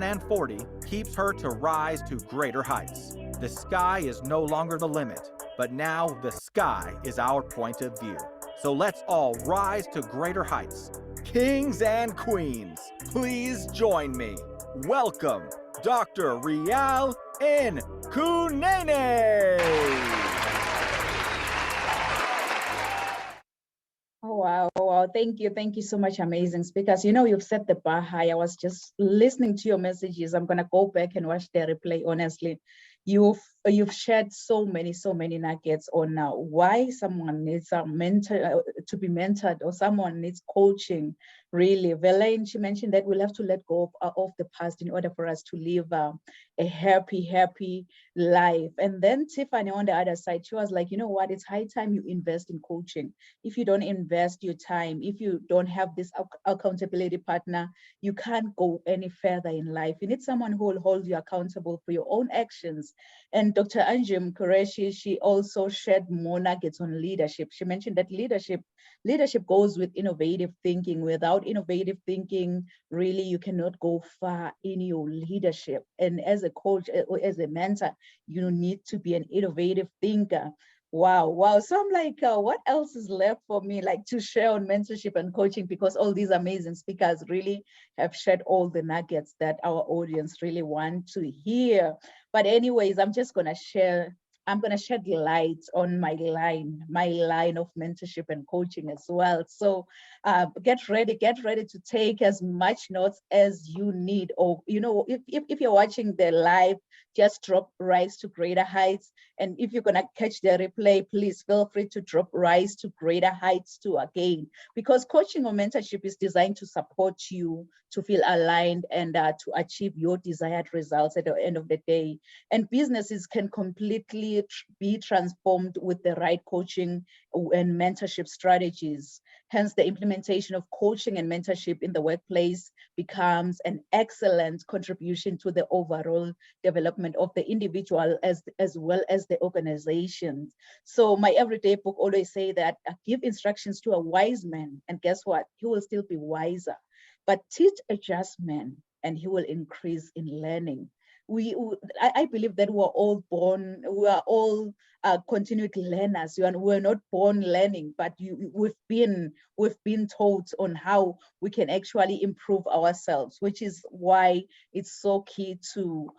and 40 keeps her to rise to greater heights. The sky is no longer the limit, but now the sky is our point of view. So let's all rise to greater heights. Kings and queens, please join me. Welcome, Dr. Rial in Kunene. Oh, wow. Wow. Thank you so much, amazing speakers. You know, you've set the bar high. I was just listening to your messages. I'm going to go back and watch the replay, honestly. You've shared so many nuggets on why someone needs a mentor to be mentored, or someone needs coaching. Really, Verlaine, she mentioned that we'll have to let go of the past in order for us to live a happy life. And then Tiffany on the other side, she was like, you know what? It's high time you invest in coaching. If you don't invest your time, if you don't have this accountability partner, you can't go any further in life. You need someone who will hold you accountable for your own actions. And Dr. Anjum Qureshi, she also shared more nuggets on leadership. She mentioned that leadership goes with innovative thinking. Without innovative thinking, really, you cannot go far in your leadership. And as a coach or as a mentor, you need to be an innovative thinker. Wow. So I'm like, what else is left for me like to share on mentorship and coaching? Because all these amazing speakers really have shared all the nuggets that our audience really want to hear. But anyways, I'm gonna shed light on my line of mentorship and coaching as well. So get ready to take as much notes as you need. Or if you're watching the live, just drop Rise to Greater Heights. And if you're gonna catch the replay, please feel free to drop Rise to Greater Heights too again, because coaching or mentorship is designed to support you to feel aligned and to achieve your desired results at the end of the day. And businesses can completely be transformed with the right coaching and mentorship strategies. Hence, the implementation of coaching and mentorship in the workplace becomes an excellent contribution to the overall development of the individual as well as the organization. So my everyday book always say that give instructions to a wise man, and guess what? He will still be wiser. But teach a just man, and he will increase in learning. I believe that we are all continued learners. We're not born learning, but we've been taught on how we can actually improve ourselves, which is why it's so key to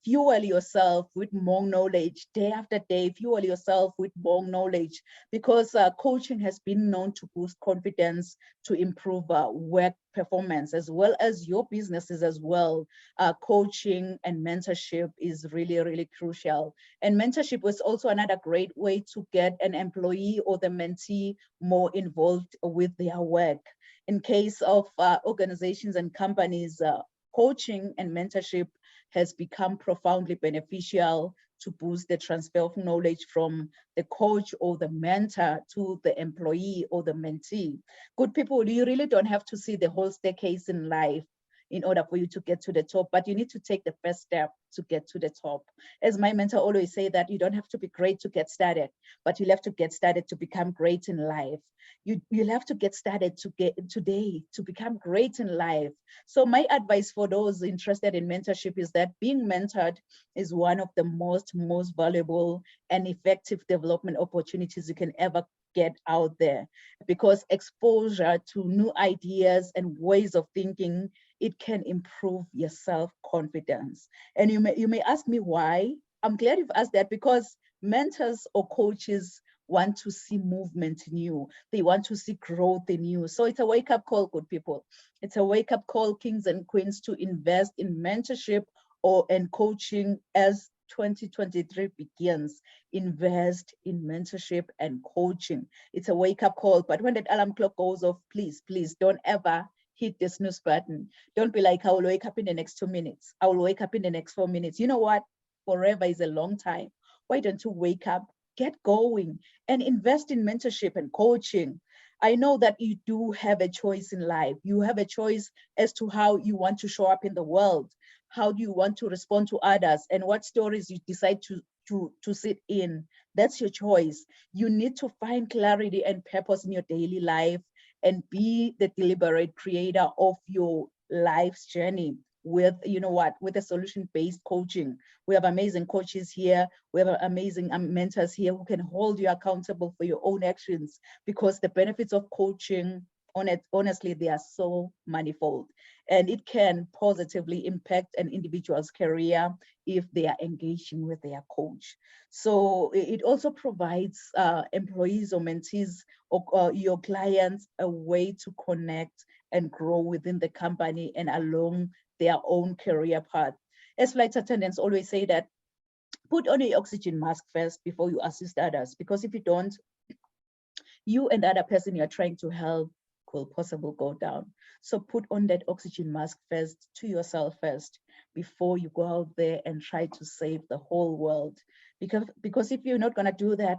fuel yourself with more knowledge day after day. Fuel yourself with more knowledge, because coaching has been known to boost confidence, to improve work performance, as well as your businesses as well. Coaching and mentorship is really crucial. And mentorship was also another great way to get an employee or the mentee more involved with their work. In case of organizations and companies, coaching and mentorship has become profoundly beneficial to boost the transfer of knowledge from the coach or the mentor to the employee or the mentee. Good people, you really don't have to see the whole staircase in life in order for you to get to the top, but you need to take the first step to get to the top. As my mentor always say, that you don't have to be great to get started, but you'll have to get started to become great in life. You'll have to get started to get today to become great in life. So my advice for those interested in mentorship is that being mentored is one of the most valuable and effective development opportunities you can ever get out there, because exposure to new ideas and ways of thinking, it can improve your self-confidence. And you may ask me why. I'm glad you've asked that, because mentors or coaches want to see movement in you. They want to see growth in you. So it's a wake-up call, good people. It's a wake-up call, kings and queens, to invest in mentorship and coaching as 2023 begins. Invest in mentorship and coaching. It's a wake-up call. But when that alarm clock goes off, please don't ever hit the snooze button. Don't be like, I will wake up in the next 2 minutes. I will wake up in the next 4 minutes. You know what? Forever is a long time. Why don't you wake up, get going, and invest in mentorship and coaching? I know that you do have a choice in life. You have a choice as to how you want to show up in the world. How do you want to respond to others, and what stories you decide to sit in? That's your choice. You need to find clarity and purpose in your daily life and be the deliberate creator of your life's journey. with, with a solution-based coaching. We have amazing coaches here. We have amazing mentors here who can hold you accountable for your own actions, because the benefits of coaching, honestly, they are so manifold, and it can positively impact an individual's career if they are engaging with their coach. So it also provides employees or mentees or your clients a way to connect and grow within the company and along their own career path. As flight attendants always say that, put on your oxygen mask first before you assist others, because if you don't, you and the other person you're trying to help will possibly go down. So put on that oxygen mask first, to yourself first, before you go out there and try to save the whole world. Because if you're not going to do that,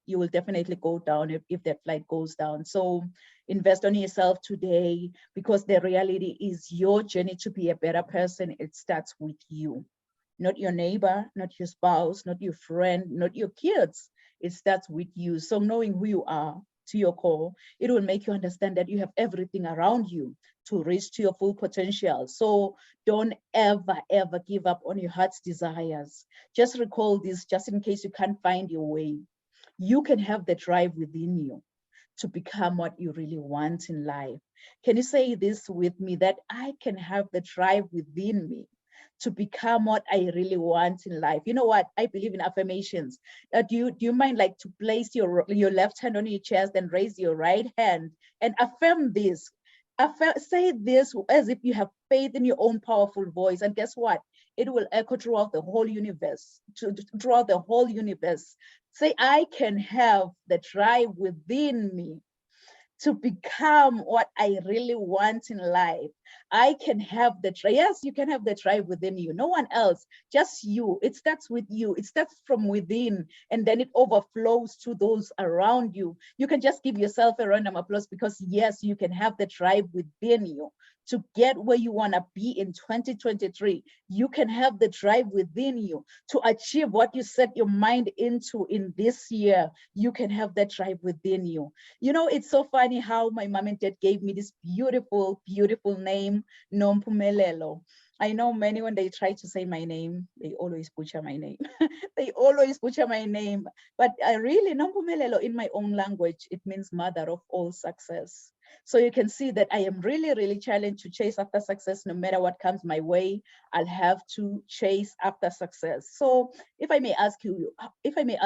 you will definitely go down if that flight goes down. So invest on yourself today, because the reality is your journey to be a better person, it starts with you. Not your neighbor, not your spouse, not your friend, not your kids. It starts with you. So knowing who you are to your core, it will make you understand that you have everything around you to reach to your full potential. So don't ever, ever give up on your heart's desires. Just recall this, just in case you can't find your way. You can have the drive within you to become what you really want in life. Can you say this with me, that I can have the drive within me to become what I really want in life? You know what? I believe in affirmations. Do you mind like to place your left hand on your chest and raise your right hand and affirm this? Say this as if you have faith in your own powerful voice. And guess what? It will echo throughout the whole universe, throughout the whole universe. Say, I can have the drive within me to become what I really want in life. I can have the drive. Yes, you can have the drive within you. No one else, just you. It starts with you. It starts from within, and then it overflows to those around you. You can just give yourself a round of applause, because yes, you can have the drive within you to get where you want to be in 2023. You can have the drive within you to achieve what you set your mind into in this year. You can have that drive within you. You know, it's so funny how my mom and dad gave me this beautiful, beautiful name, Nompumelelo. I know many, when they try to say my name, they always butcher my name. They always butcher my name. But I really, Nompumelelo, in my own language, it means mother of all success. So you can see that I am really, really challenged to chase after success. No matter what comes my way, I'll have to chase after success. So if I may ask you, how many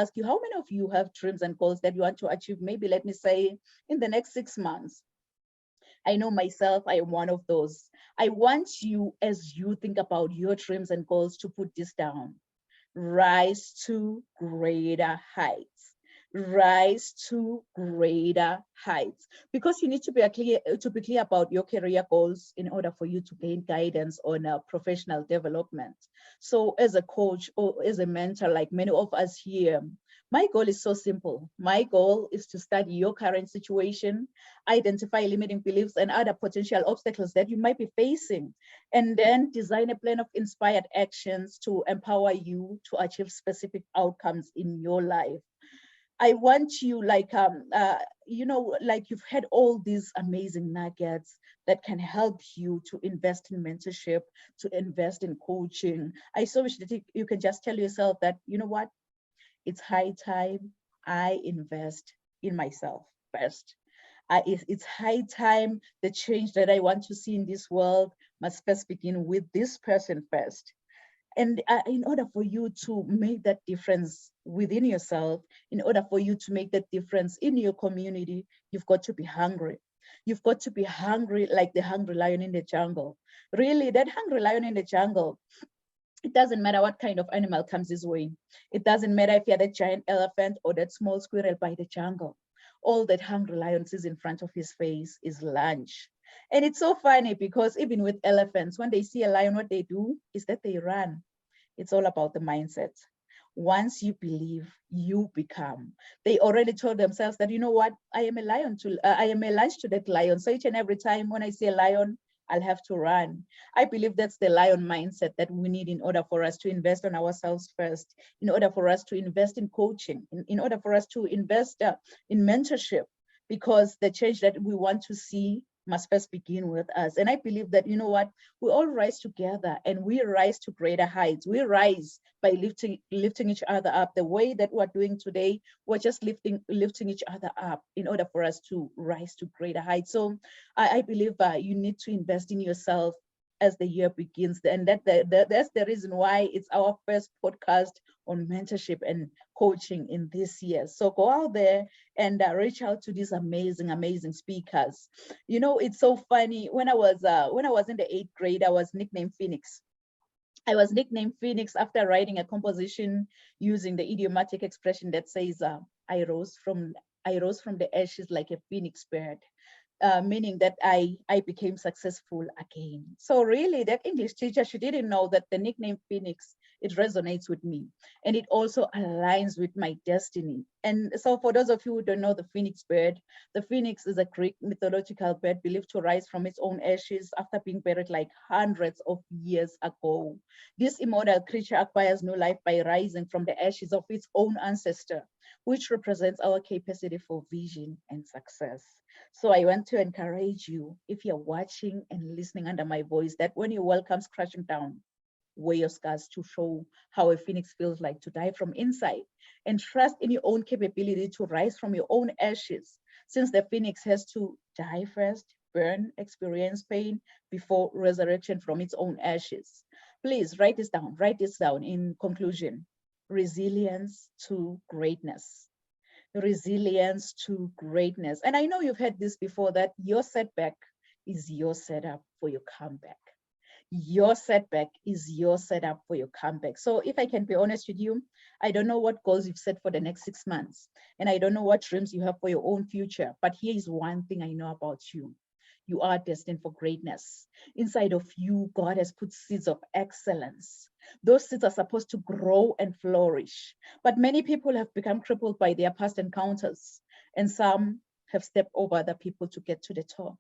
of you have dreams and goals that you want to achieve? Maybe let me say in the next 6 months. I know myself, I am one of those. I want you, as you think about your dreams and goals, to put this down. Rise to greater heights. Rise to greater heights, because you need to be clear about your career goals in order for you to gain guidance on professional development. So as a coach or as a mentor, like many of us here, my goal is so simple. My goal is to study your current situation, identify limiting beliefs and other potential obstacles that you might be facing, and then design a plan of inspired actions to empower you to achieve specific outcomes in your life. I want you, like, like you've had all these amazing nuggets that can help you to invest in mentorship, to invest in coaching. I so wish that you can just tell yourself that, you know what, it's high time I invest in myself first. It's high time the change that I want to see in this world must first begin with this person first. And in order for you to make that difference within yourself, in order for you to make that difference in your community, you've got to be hungry. You've got to be hungry like the hungry lion in the jungle. Really, that hungry lion in the jungle, it doesn't matter what kind of animal comes his way. It doesn't matter if you're that giant elephant or that small squirrel by the jungle. All that hungry lion sees in front of his face is lunch. And it's so funny because even with elephants, when they see a lion, what they do is that they run. It's all about the mindset. Once you believe, you become. They already told themselves that, you know what, I am a lunch to that lion. So each and every time when I see a lion, I'll have to run. I believe that's the lion mindset that we need in order for us to invest on ourselves first, in order for us to invest in coaching, in order for us to invest in mentorship, because the change that we want to see must first begin with us. And I believe that, you know what, we all rise together and we rise to greater heights. We rise by lifting each other up. The way that we're doing today, we're just lifting each other up in order for us to rise to greater heights. So I believe you need to invest in yourself as the year begins. And that's the reason why it's our first podcast on mentorship and coaching in this year. So go out there and reach out to these amazing speakers. You know, it's so funny. When I was in the 8th grade, I was nicknamed Phoenix. I was nicknamed Phoenix after writing a composition using the idiomatic expression that says, I rose from the ashes like a phoenix bird." Meaning that I became successful again. So really, that English teacher, she didn't know that the nickname Phoenix, it resonates with me, and it also aligns with my destiny. And so for those of you who don't know the phoenix bird, the phoenix is a Greek mythological bird believed to rise from its own ashes after being buried like hundreds of years ago. This immortal creature acquires new life by rising from the ashes of its own ancestor, which represents our capacity for vision and success. So I want to encourage you, if you're watching and listening under my voice, that when your world comes crashing down, wear your scars to show how a phoenix feels like to die from inside, and trust in your own capability to rise from your own ashes, since the phoenix has to die first, burn, experience pain before resurrection from its own ashes. Please write this down. Write this down in conclusion. Resilience to greatness. Resilience to greatness. And I know you've heard this before, that your setback is your setup for your comeback. Your setback is your setup for your comeback. So if I can be honest with you, I don't know what goals you've set for the next 6 months, and I don't know what dreams you have for your own future, but here is one thing I know about you. You are destined for greatness. Inside of you, God has put seeds of excellence. Those seeds are supposed to grow and flourish. But many people have become crippled by their past encounters, and some have stepped over other people to get to the top.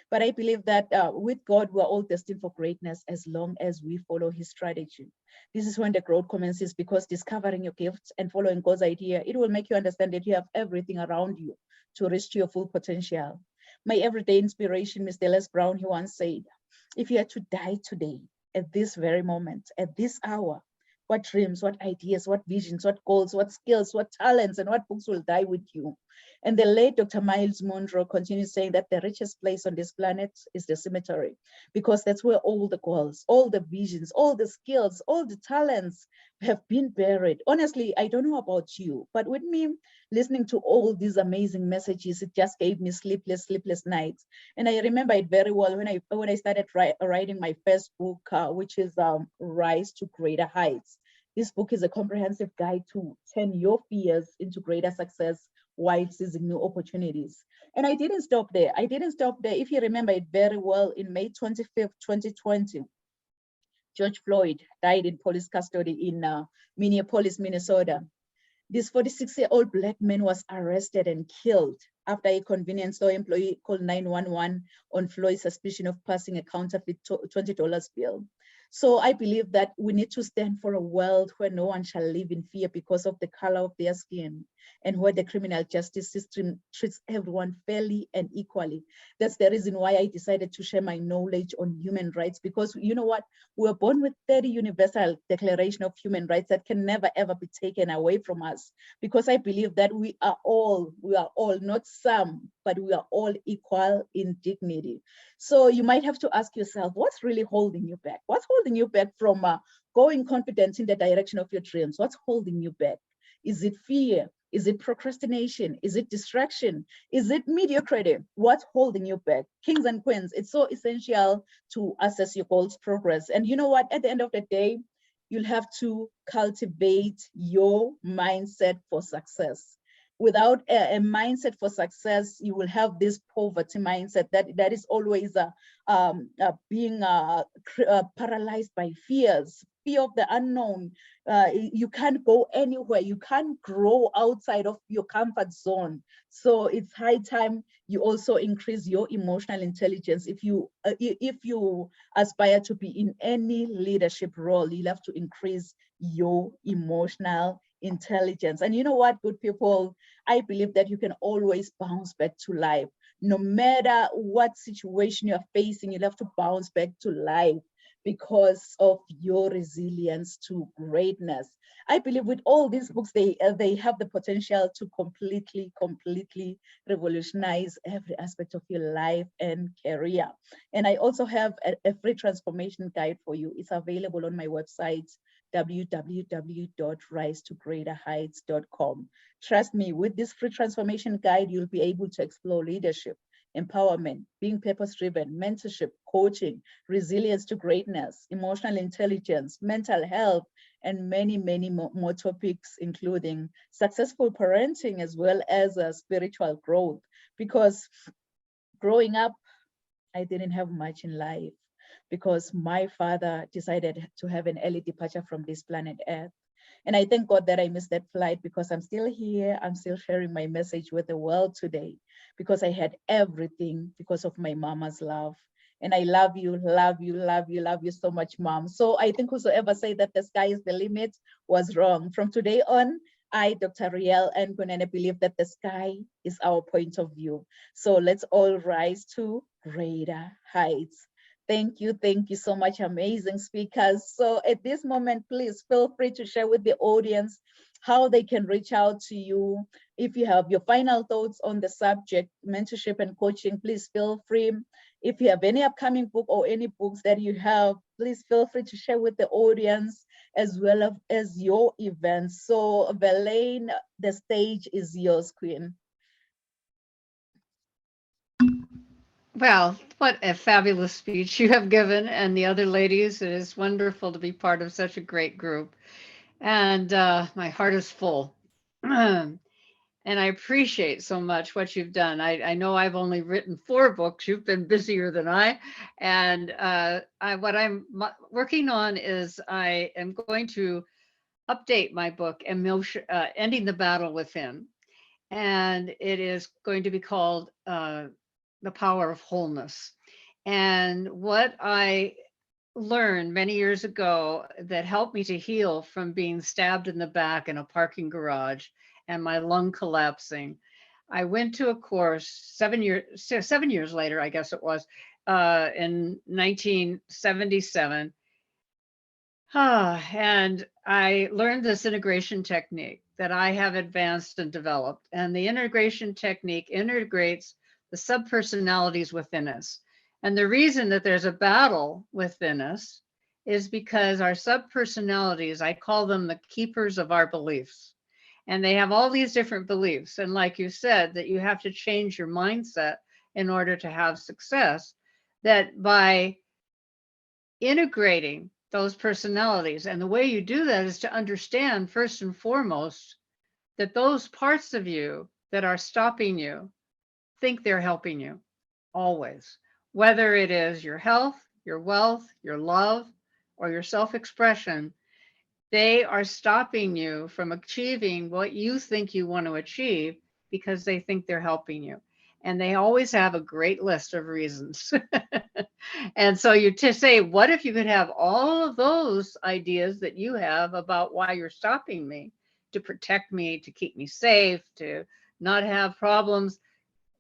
But I believe that with God, we're all destined for greatness as long as we follow his strategy. This is when the growth commences, because discovering your gifts and following God's idea, it will make you understand that you have everything around you to reach your full potential. My everyday inspiration, Mr. Les Brown, he once said, if you had to die today, at this very moment, at this hour, what dreams, what ideas, what visions, what goals, what skills, what talents, and what books will die with you? And the late Dr. Miles Monroe continues saying that the richest place on this planet is the cemetery, because that's where all the goals, all the visions, all the skills, all the talents have been buried. Honestly, I don't know about you, but with me listening to all these amazing messages, it just gave me sleepless nights. And I remember it very well when I started writing my first book, which is Rise to Greater Heights. This book is a comprehensive guide to turn your fears into greater success while seizing new opportunities. And I didn't stop there. If you remember it very well, in May 25th, 2020, George Floyd died in police custody in Minneapolis, Minnesota. This 46-year-old Black man was arrested and killed after a convenience store employee called 911 on Floyd's suspicion of passing a counterfeit $20 bill. So I believe that we need to stand for a world where no one shall live in fear because of the color of their skin, and where the criminal justice system treats everyone fairly and equally. That's the reason why I decided to share my knowledge on human rights, because you know what? We're born with 30 Universal Declaration of Human Rights that can never ever be taken away from us, because I believe that we are all, not some, but we are all equal in dignity. So you might have to ask yourself, what's really holding you back? What's holding you back from going confident in the direction of your dreams? What's holding you back? Is it fear? Is it procrastination? Is it distraction? Is it mediocrity? What's holding you back? Kings and queens, it's so essential to assess your goals' progress. And you know what? At the end of the day, you'll have to cultivate your mindset for success. Without a mindset for success, you will have this poverty mindset that is always being paralyzed by fears, fear of the unknown. You can't go anywhere. You can't grow outside of your comfort zone. So it's high time you also increase your emotional intelligence. If you aspire to be in any leadership role, you'll have to increase your emotional intelligence. And you know what, good people, I believe that you can always bounce back to life. No matter what situation you're facing, you'll have to bounce back to life because of your resilience to greatness. I believe with all these books, they have the potential to completely revolutionize every aspect of your life and career. And I also have a free transformation guide for you. It's available on my website, www.risetogreaterheights.com. Trust me, with this free transformation guide, you'll be able to explore leadership, empowerment, being purpose-driven, mentorship, coaching, resilience to greatness, emotional intelligence, mental health, and many more topics, including successful parenting as well as spiritual growth. Because growing up, I didn't have much in life because my father decided to have an early departure from this planet Earth. And I thank God that I missed that flight because I'm still here. I'm still sharing my message with the world today because I had everything because of my mama's love. And I love you, love you, love you, love you so much, mom. So I think whosoever said that the sky is the limit was wrong. From today on, I, Dr. Riel and Gunene, believe that the sky is our point of view. So let's all rise to greater heights. Thank you so much, amazing speakers. So at this moment, please feel free to share with the audience how they can reach out to you. If you have your final thoughts on the subject, mentorship and coaching, please feel free. If you have any upcoming book or any books that you have, please feel free to share with the audience as well as your events. So Verlaine, the stage is yours, Queen. Well, what a fabulous speech you have given, and the other ladies. It is wonderful to be part of such a great group. And my heart is full. And I appreciate so much what you've done. I know I've only written 4 books. You've been busier than I. And what I'm working on is I am going to update my book, Ending the Battle Within. And it is going to be called The Power of Wholeness. And what I learned many years ago that helped me to heal from being stabbed in the back in a parking garage and my lung collapsing. I went to a course 7 years later, I guess it was, in 1977. And I learned this integration technique that I have advanced and developed. And the integration technique integrates the subpersonalities within us. And the reason that there's a battle within us is because our subpersonalities, I call them the keepers of our beliefs. And they have all these different beliefs. And like you said, that you have to change your mindset in order to have success, that by integrating those personalities. And the way you do that is to understand, first and foremost, that those parts of you that are stopping you think they're helping you always, whether it is your health, your wealth, your love, or your self-expression. They are stopping you from achieving what you think you want to achieve because they think they're helping you. And they always have a great list of reasons. And so you to say, what if you could have all of those ideas that you have about why you're stopping me, to protect me, to keep me safe, to not have problems?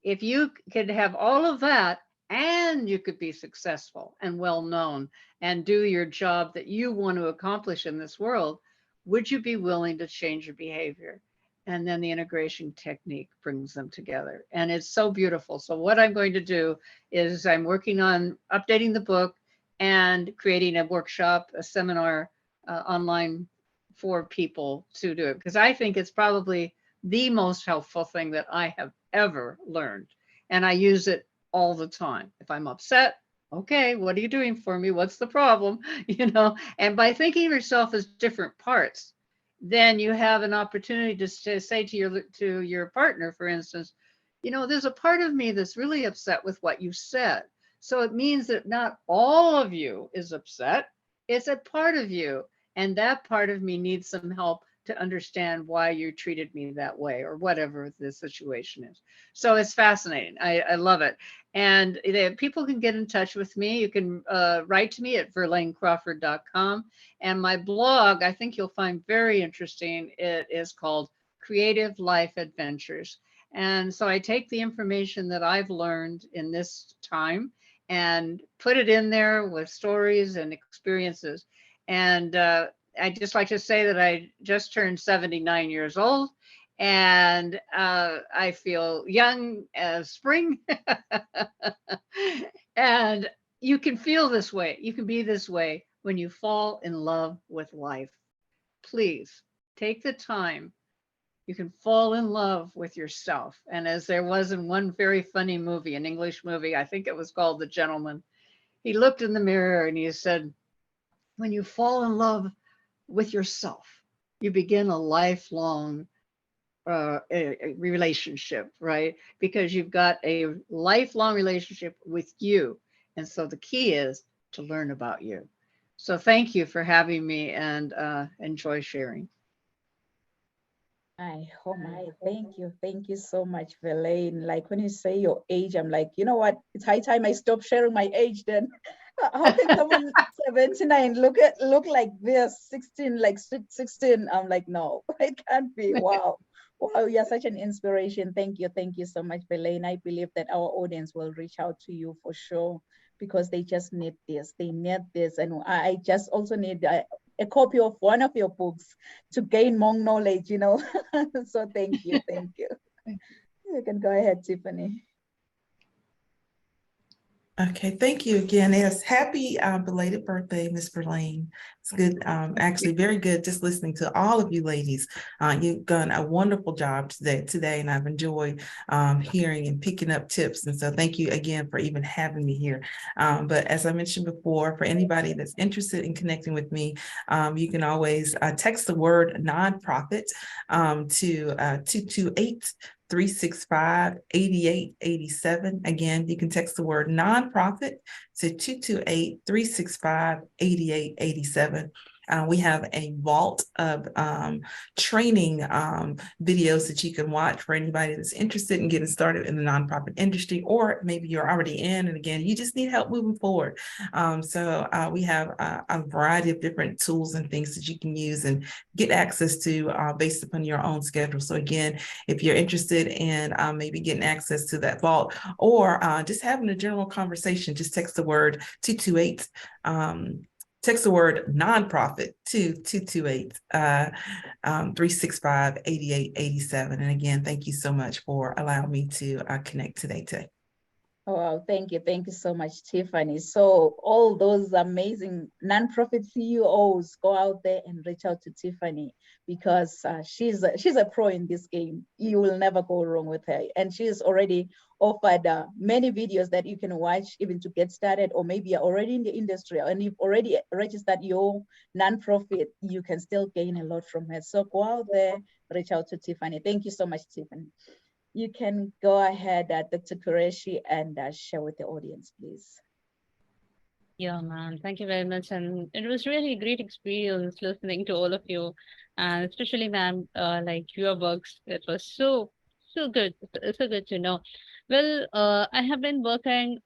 If you could have all of that and you could be successful and well known and do your job that you want to accomplish in this world, would you be willing to change your behavior? And then the integration technique brings them together. And it's so beautiful. So what I'm going to do is I'm working on updating the book and creating a workshop, a seminar online for people to do it, because I think it's probably the most helpful thing that I have ever learned. And I use it all the time. If I'm upset, okay, what are you doing for me? What's the problem? And by thinking of yourself as different parts, then you have an opportunity to say to your partner, for instance, there's a part of me that's really upset with what you said. So it means that not all of you is upset. It's a part of you. And that part of me needs some help to understand why you treated me that way, or whatever the situation is. So it's fascinating. I love it. And people can get in touch with me. You can write to me at verlainecrawford.com. And my blog, I think you'll find very interesting. It is called Creative Life Adventures. And so I take the information that I've learned in this time and put it in there with stories and experiences. And I just like to say that I just turned 79 years old, and I feel young as spring. And you can feel this way. You can be this way when you fall in love with life. Please take the time. You can fall in love with yourself. And as there was in one very funny movie, an English movie, I think it was called The Gentleman, he looked in the mirror and he said, when you fall in love with yourself, you begin a lifelong a relationship, right? Because you've got a lifelong relationship with you. And so the key is to learn about you. So thank you for having me, and enjoy sharing. Oh my, thank you so much, Verlaine. Like when you say your age, I'm like, you know what? It's high time I stop sharing my age then. How can someone 79 look like this, 16, like 16? I'm like, no, it can't be. Wow. Wow, you're such an inspiration. Thank you so much, Verlaine. I believe that our audience will reach out to you for sure because they just need this. They need this. And I just also need a copy of one of your books to gain more knowledge, you know. So thank you. You can go ahead, Tiffany. Okay, thank you again. Yes, happy belated birthday, Miss Verlaine. It's good, actually very good just listening to all of you ladies. You've done a wonderful job today, and I've enjoyed hearing and picking up tips. And so thank you again for even having me here. But as I mentioned before, for anybody that's interested in connecting with me, you can always text the word nonprofit to 228 365-8887. Again, you can text the word nonprofit to 228-365-8887. We have a vault of training videos that you can watch for anybody that's interested in getting started in the nonprofit industry, or maybe you're already in, and again, you just need help moving forward. So we have a variety of different tools and things that you can use and get access to based upon your own schedule. So again, if you're interested in maybe getting access to that vault, or just having a general conversation, just text the word 228, text the word nonprofit to 228-365-8887. And again, thank you so much for allowing me to connect today. Oh, wow, thank you so much, Tiffany. So all those amazing nonprofit CEOs, go out there and reach out to Tiffany because she's a pro in this game. You will never go wrong with her, and she's already offered many videos that you can watch even to get started, or maybe you're already in the industry and you've already registered your nonprofit. You can still gain a lot from her. So go out there, reach out to Tiffany. Thank you so much, Tiffany. You can go ahead, Dr. Qureshi, and share with the audience, please. Yeah, man. Thank you very much. And it was really a great experience listening to all of you. And especially, ma'am, like your books. It was so good. So good to know. Well, I have been working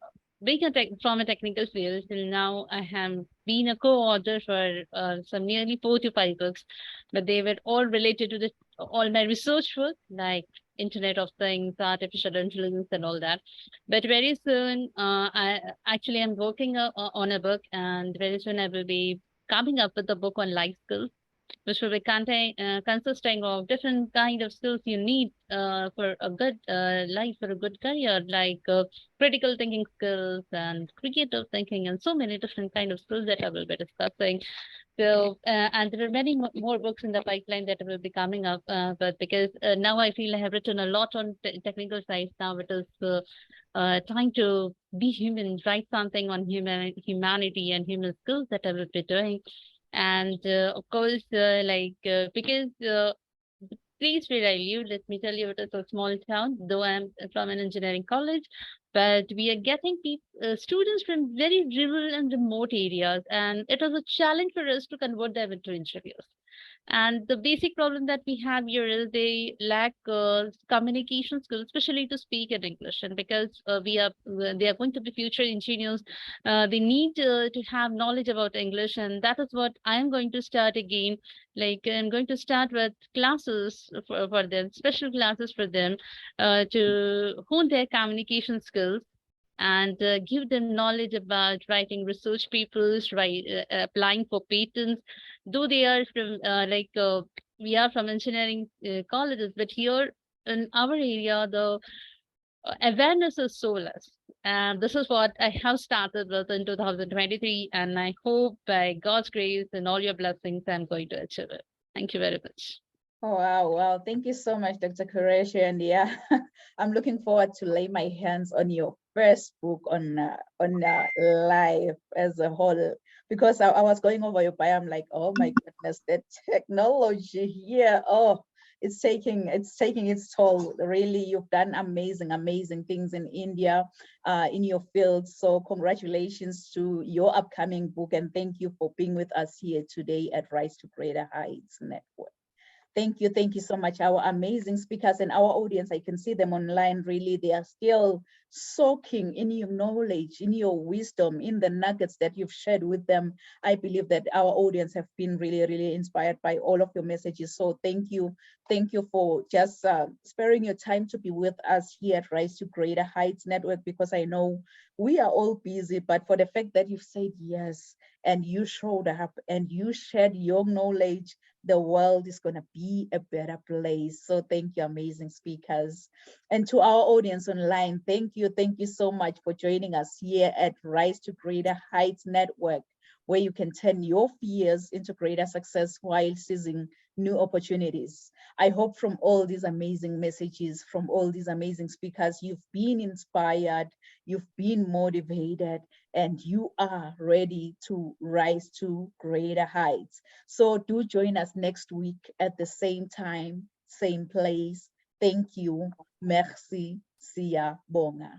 being from a technical field till now. I have been a co-author for some nearly 4 to 5 books, but they were all related to all my research work, like Internet of Things, artificial intelligence, and all that. But very soon, I actually am working on a book, and very soon I will be coming up with a book on life skills, which will be consisting of different kind of skills you need for a good life, for a good career, like critical thinking skills and creative thinking, and so many different kind of skills that I will be discussing. So, and there are many more books in the pipeline that will be coming up, but because now I feel I have written a lot on technical side, now it is trying to be human, write something on humanity and human skills that I will be doing. And of course, because the place where I live, let me tell you, it is a small town, though I'm from an engineering college, but we are getting students from very rural and remote areas, and it was a challenge for us to convert them into interviews. And the basic problem that we have here is they lack communication skills, especially to speak in English. And because they are going to be future engineers, they need to have knowledge about English. And that is what I'm going to start again. Like I'm going to start with classes for them, special classes for them to hone their communication skills and give them knowledge about writing research papers, applying for patents. Though they are from we are from engineering colleges, but here in our area, the awareness is so less. And this is what I have started with in 2023, and I hope by God's grace and all your blessings, I'm going to achieve it. Thank you very much. Oh, wow. Thank you so much, Dr. Qureshi. And yeah, I'm looking forward to lay my hands on your first book on life as a whole, because I was going over your bio. I'm like, oh my goodness, the technology here. Oh, it's taking its toll. Really, you've done amazing things in India, in your field. So congratulations to your upcoming book, and thank you for being with us here today at Rise to Greater Heights Network. Thank you so much. Our amazing speakers and our audience, I can see them online. Really, they are still soaking in your knowledge, in your wisdom, in the nuggets that you've shared with them. I believe that our audience have been really inspired by all of your messages. So thank you for just sparing your time to be with us here at Rise to Greater Heights Network, because I know we are all busy, but for the fact that you've said yes and you showed up and you shared your knowledge, the world is going to be a better place. So thank you, amazing speakers. And to our audience online, thank you so much for joining us here at Rise to Greater Heights Network, where you can turn your fears into greater success while seizing new opportunities. I hope from all these amazing messages, from all these amazing speakers, you've been inspired, you've been motivated, and you are ready to rise to greater heights. So do join us next week at the same time, same place. Thank you. Merci. Sia Bonga.